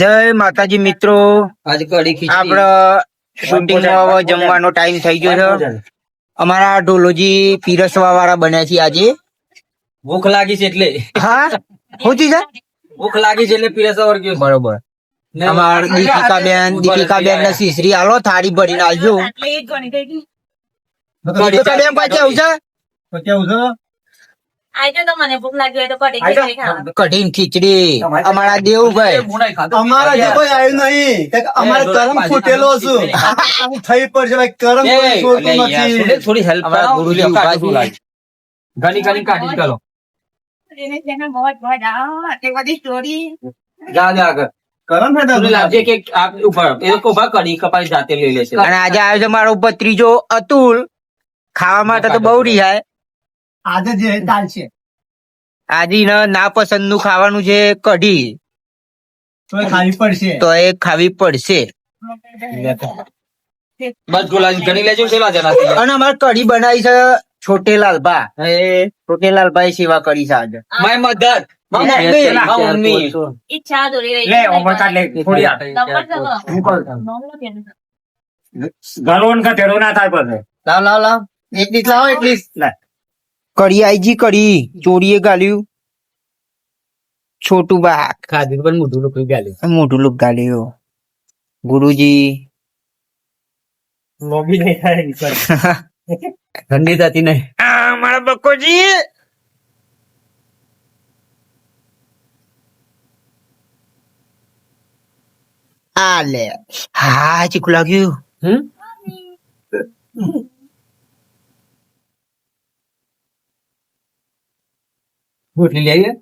જય માતાજી મિત્રો, આજ કઢી ખીચડી આપડે શૂટિંગમાં હવે જમવાનો ટાઈમ થઈ ગયો છે. અમારા ઢોલોજી પીરસવા વાળા બન્યા છે આજે. ભૂખ લાગી છે એટલે હા શું છે? ભૂખ લાગી છે એટલે પીરસવા વર્ગ્યો બરોબર. અમાર દીપિકાબેન ને સીસરી આલો થાળી ભરીને આલજો. દીપિકાબેન પાસે આવું છે કઢી ને ખીચડી. અમારા દેવુભાઈ અમારા જે કોઈ આવ્યું નહીં અમારે કરમ ફૂટેલો છું આમ થઈ પડશે ભાઈ કરમ કોઈ છોડતું નથી. થોડી હેલ્પ અમારા ગુરુજી ઉભા છે. ઘણી ઘણી કાઢી ચાલો જા જા આગળ કરમ છે થોડી લાવજે કે આપ ઉપર એ લોકો ઉભા કઢી કપાઈ જાતે લઈ લેશે અને આજે આવ્યો છે મારો ભત્રીજો અતુલ. ખાવા માટે તો બહુ રિહાય. આજે જે ચાલ છે આજે ના પસંદ નું ખાવાનું છે કઢી, તો એ ખાવી પડશે. તો એ ખાવી પડશે. બસ ગોલાજી ઘણી લેજો સેવા જણા અને અમારે કઢી બનાવી છે છોટેલાલભા. છોટેલાલભાઈ સેવા કરી છે આજે. માય મધર મમ્મી લાવ લાવ લાવ એક ડીશ લાવો એક ડીશ. કઢી આઈ જી કઢી ચોરીએ ગાલ્યું છોટું બા ખાધી પણ મોઢું લોકો ગાલ્યું મોટું લોક ગાલ્યું ગુરુજી. લોબી નહીં થાય ઠંડી થતી નહીં મારા બકોજી આ લે. હા ચીકુ લાગ્યું. રોટલી લઈ આવીએ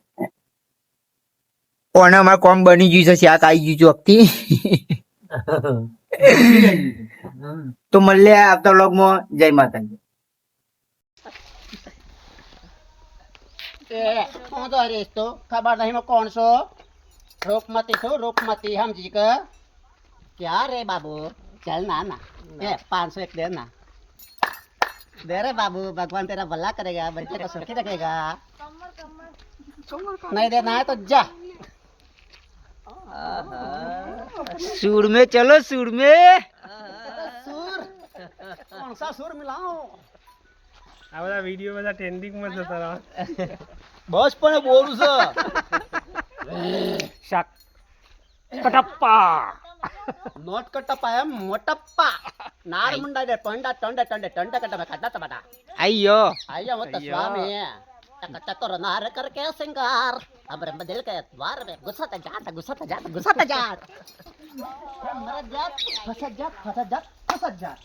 ઓને અમારે કોમ બની ગયું છે શાક આવી ગયું ચોકથી. તો મળીએ આવતા વ્લોગમાં. જય માતાજી. હું તો હરીશ તો ખબર નહીં मैं कौन सो रूपमती छो रूपमती समझी के क्या रे बाबू चल ना ना ए 500 एक दे ना दे रे बाबू भगवान तेरा भला करेगा बच्चे को सुखी रखेगा नहीं देना है तो जा सूर में चलो सूर में. सुर कौन सा सुर मिलाओ આ બધા વિડીયો બધા ટ્રેન્ડિંગ માં જતા રહો. बस पण बोलू छ શાક કટપ્પા नोट कटप्पा है मोटप्पा नार मुंडा दे पंडा टंडे टंडे टंडे कटा में खाता बटा अय्यो आया मत स्वामी चक्कर नार करके सिंगार अब रे बदल के द्वार में गुस्सा जाट मर जात फस जात